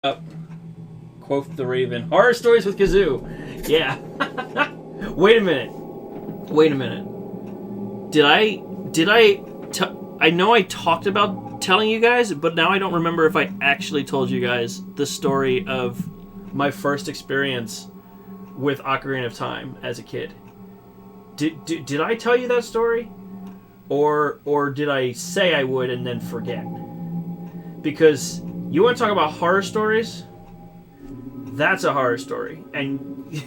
Up, quoth the Raven. Horror stories with Kazoo. Yeah. Wait a minute. Wait a minute. Did I? Did I? I know I talked about telling you guys, but now I don't remember if I actually told you guys the story of my first experience with Ocarina of Time as a kid. Did I tell you that story, or did I say I would and then forget? Because you want to talk about horror stories? That's a horror story, and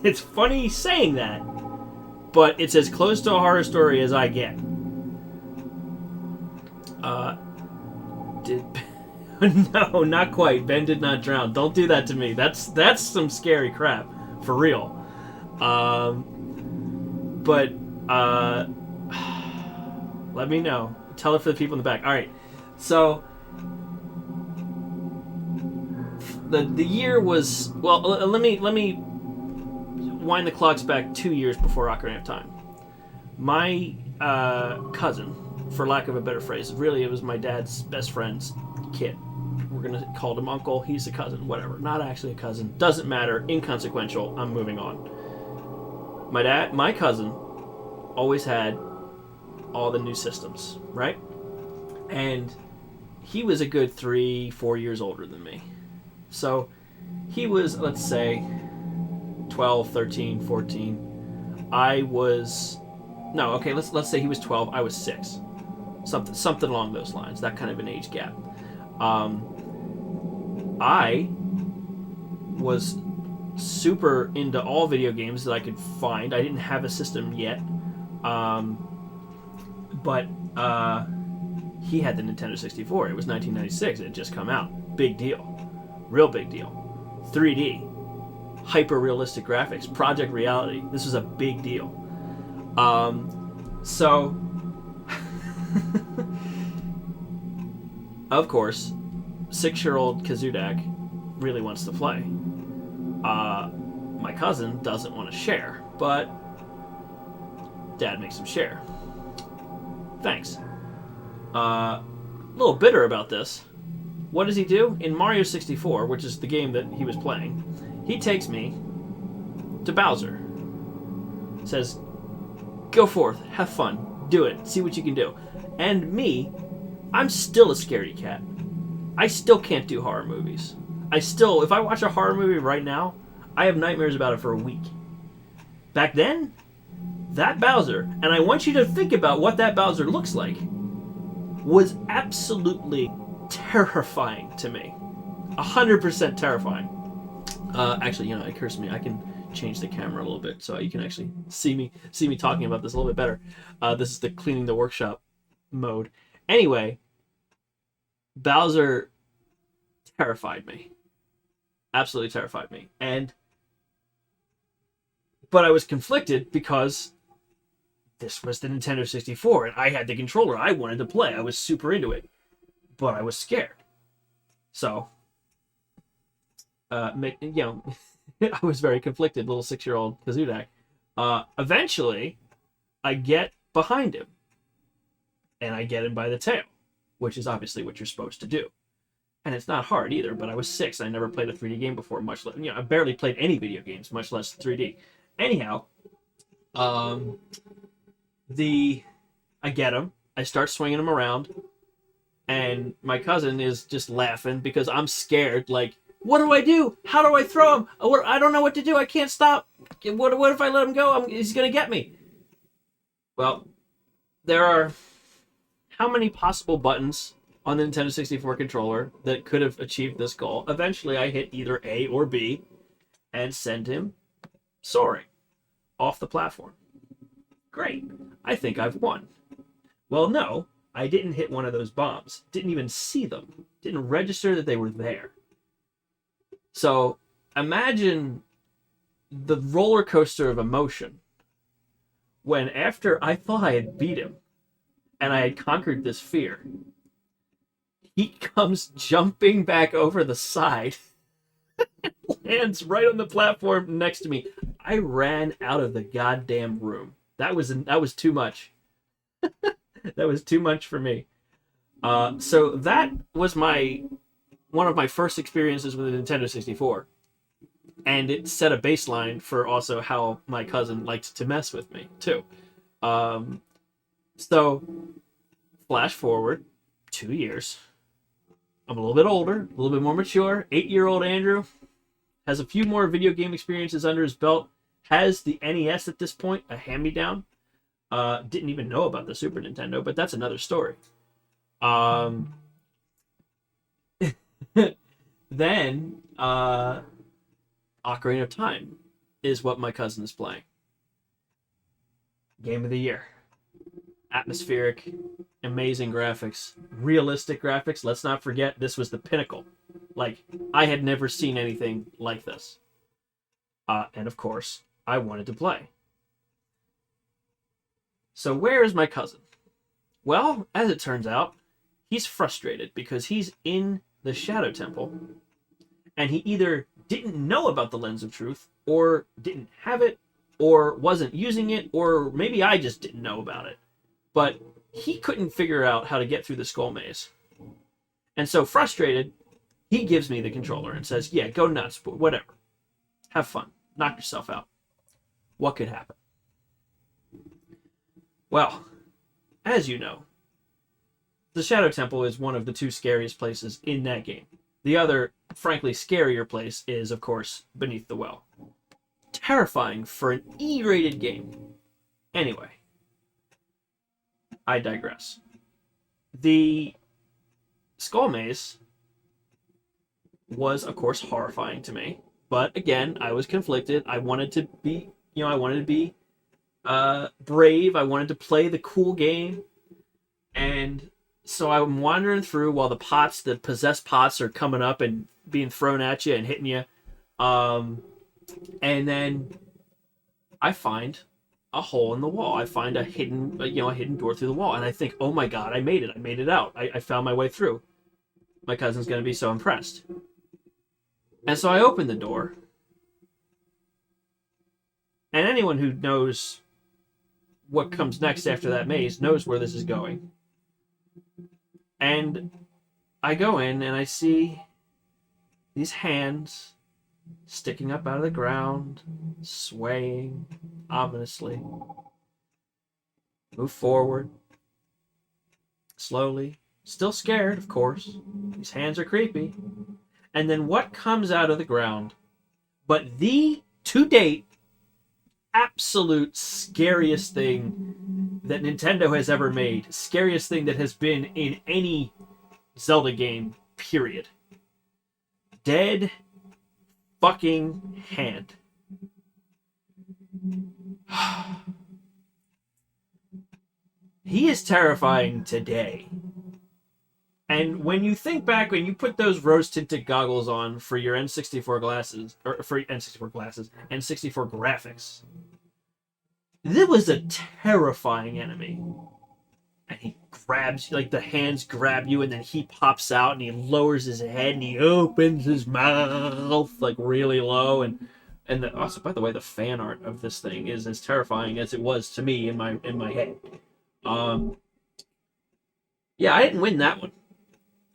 it's funny saying that, but it's as close to a horror story as I get. Uh, did no, not quite. Ben did not drown. Don't do that to me. That's some scary crap, for real. But let me know. Tell it for the people in the back. All right. So the year was, well. Let me wind the clocks back 2 years before Ocarina of Time. My cousin, for lack of a better phrase, really it was my dad's best friend's kid. We're gonna call him uncle. He's a cousin, whatever. Not actually a cousin. Doesn't matter. Inconsequential. I'm moving on. My cousin, always had all the new systems, right? And he was a good 3-4 years older than me. So he was, let's say, 12, 13, 14. I was, no, okay, let's say he was 12, I was 6. Something along those lines, that kind of an age gap. I was super into all video games that I could find. I didn't have a system yet. But he had the Nintendo 64. It was 1996. It had just come out. Big deal. Real big deal. 3D. Hyper-realistic graphics. Project Reality. This was a big deal. So... of course, 6-year-old Kazudak really wants to play. My cousin doesn't want to share, but Dad makes him share. Thanks. A little bitter about this. What does he do? In Mario 64, which is the game that he was playing, he takes me to Bowser. Says, go forth, have fun, do it, see what you can do. And me, I'm still a scaredy cat. I still can't do horror movies. If I watch a horror movie right now, I have nightmares about it for a week. Back then, that Bowser, and I want you to think about what that Bowser looks like, was absolutely terrifying to me. 100% terrifying. Actually, it occurs to me I can change the camera a little bit so you can actually see me talking about this a little bit better. This is the cleaning the workshop mode. Anyway, Bowser terrified me. Absolutely terrified me. But I was conflicted because this was the Nintendo 64 and I had the controller. I wanted to play. I was super into it. But I was scared. So, I was very conflicted, little 6-year-old Kazudak. Eventually, I get behind him. And I get him by the tail, which is obviously what you're supposed to do. And it's not hard either, but I was 6 and I never played a 3D game before, much less, I barely played any video games, much less 3D. Anyhow, I get him, I start swinging him around, and my cousin is just laughing because I'm scared, like, what do I do? How do I throw him? I don't know what to do, I can't stop. What if I let him go? He's gonna get me. Well, there are how many possible buttons on the Nintendo 64 controller that could have achieved this goal? Eventually, I hit either A or B and send him soaring off the platform. Great. I think I've won. Well, no, I didn't hit one of those bombs. Didn't even see them. Didn't register that they were there. So, imagine the roller coaster of emotion when after I thought I had beat him and I had conquered this fear, he comes jumping back over the side, lands right on the platform next to me. I ran out of the goddamn room. That was too much. That was too much for me. So that was my one of my first experiences with a Nintendo 64. And it set a baseline for also how my cousin liked to mess with me, too. Um, so, flash forward 2 years. I'm a little bit older, a little bit more mature. 8-year-old Andrew has a few more video game experiences under his belt, has the NES at this point, a hand-me-down. Didn't even know about the Super Nintendo, but that's another story. Then, Ocarina of Time is what my cousin is playing. Game of the year. Atmospheric, amazing graphics, realistic graphics. Let's not forget, this was the pinnacle. Like, I had never seen anything like this. And of course, I wanted to play. So where is my cousin? Well, as it turns out, he's frustrated because he's in the Shadow Temple, and he either didn't know about the Lens of Truth, or didn't have it, or wasn't using it, or maybe I just didn't know about it. But he couldn't figure out how to get through the Skull Maze. And so, frustrated, he gives me the controller and says, yeah, go nuts, but whatever. Have fun. Knock yourself out. What could happen? Well, as you know, the Shadow Temple is one of the 2 scariest places in that game. The other, frankly, scarier place is, of course, Beneath the Well. Terrifying for an E-rated game. Anyway, I digress. The Skull Maze was, of course, horrifying to me. But again, I was conflicted. I wanted to be, brave. I wanted to play the cool game. And so I'm wandering through while the possessed pots are coming up and being thrown at you and hitting you. And then I find a hole in the wall. I find a hidden door through the wall. And I think, oh my God, I made it. I made it out. I found my way through. My cousin's going to be so impressed. And so I open the door. And anyone who knows what comes next after that maze knows where this is going. And I go in and I see these hands sticking up out of the ground, swaying ominously. Move forward. Slowly. Still scared, of course. These hands are creepy. And then what comes out of the ground but the, to date, absolute scariest thing that Nintendo has ever made. Scariest thing that has been in any Zelda game, period. Dead fucking hand. He is terrifying today. And when you think back, when you put those rose-tinted goggles on for your N64 glasses, or for N64 glasses, N64 graphics, this was a terrifying enemy. And he grabs, like the hands grab you, and then he pops out, and he lowers his head, and he opens his mouth like really low, and also, by the way, the fan art of this thing is as terrifying as it was to me in my head. Yeah, I didn't win that one.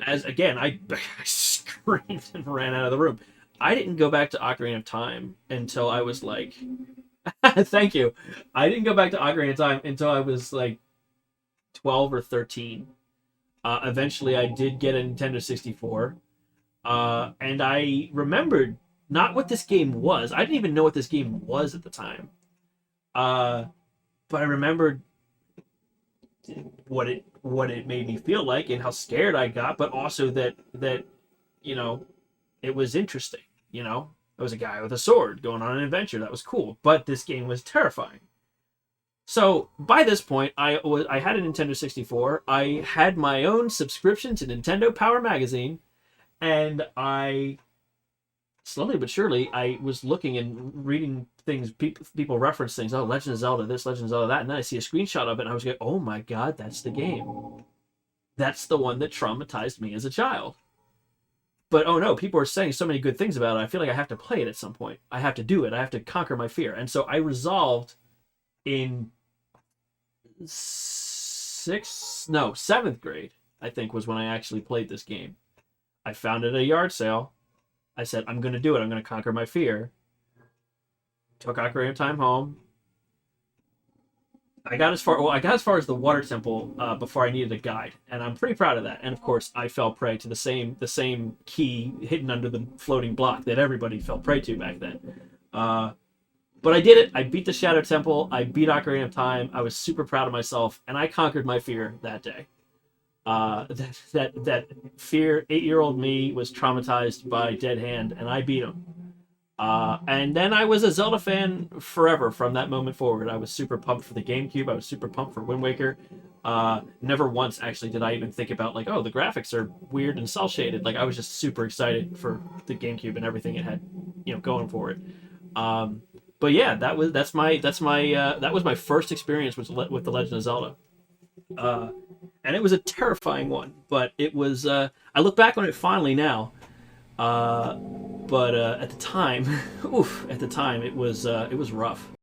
As again, I screamed and ran out of the room. I didn't go back to Ocarina of Time until I was like, thank you. I didn't go back to Ocarina of Time until I was like 12 or 13. Eventually, I did get a Nintendo 64, and I remembered not what this game was. I didn't even know what this game was at the time. But I remembered what it made me feel like and how scared I got, but also that it was interesting. It was a guy with a sword going on an adventure. That was cool, but this game was terrifying. So by this point, I had a Nintendo 64. I had my own subscription to Nintendo Power Magazine, and I slowly but surely I was looking and reading things. People reference things. Oh, Legend of Zelda this, Legend of Zelda that, and then I see a screenshot of it, and I was like, oh my God, that's the game. That's the one that traumatized me as a child. But oh no, people are saying so many good things about it. I feel like I have to play it at some point. I have to do it. I have to conquer my fear. And so I resolved in seventh grade, I think, was when I actually played this game. I found it at a yard sale. I said, I'm going to do it. I'm going to conquer my fear. Took Ocarina of Time home. I got as far as the water temple before I needed a guide, and I'm pretty proud of that. And of course, I fell prey to the same key hidden under the floating block that everybody fell prey to back then. But I did it. I beat the Shadow Temple. I beat Ocarina of Time. I was super proud of myself, and I conquered my fear that day. That fear, 8-year-old me was traumatized by Dead Hand, and I beat him. And then I was a Zelda fan forever from that moment forward. I was super pumped for the GameCube. I was super pumped for Wind Waker. Never once actually did I even think about like, oh, the graphics are weird and cel shaded. Like I was just super excited for the GameCube and everything it had, going for it. But yeah, that was my first experience with the Legend of Zelda. And it was a terrifying one, but it was. I look back on it fondly now. But at the time, it was rough.